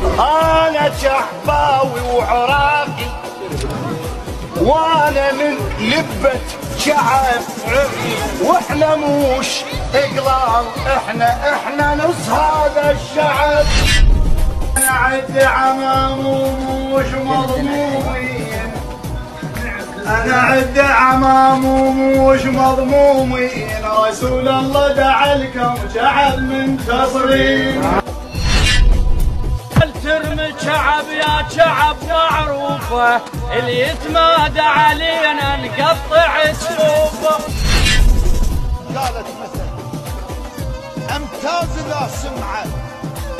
انا شحباوي وعراقي وانا من لبة شعب، واحنا موش اقلام، احنا نص هذا الشعب. انا عد عمام وموش مضمومين، انا عد عمام وموش مضمومين، رسول الله دعا لكم شعب منتصرين. ترمي شعب يا شعب معروفه، اللي يتمادى علينا نقطع سلوفه. قالت مثل امتاز ذا سمعه،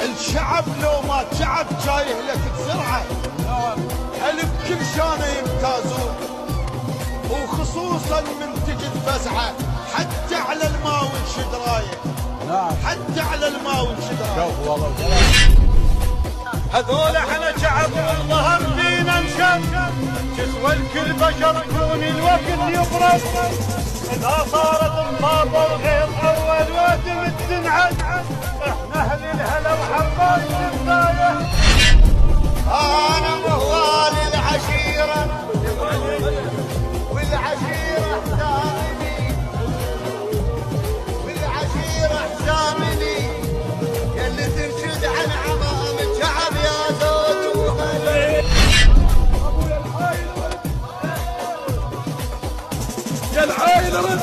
الشعب لو ما تعب جايه لك بسرعه. الف كل شانه يمتازون، وخصوصا من تجد فزعه، حتى على الماء ونشد رايه، حتى على الماء ونشد رايه. هذول احنا شعب والظهر فينا انشق، تسوى الكل بشر كون الوقت يبرد. اذا صارت مطابه وغير اول وادم تنعد، احنا اهل الهلا وحبات البدايه. انا موال العشيره والعشيره حسامني، والعشيره حسامني، يلي تنشد عن عمام شعب يا زوج وخلي. يا العايل رد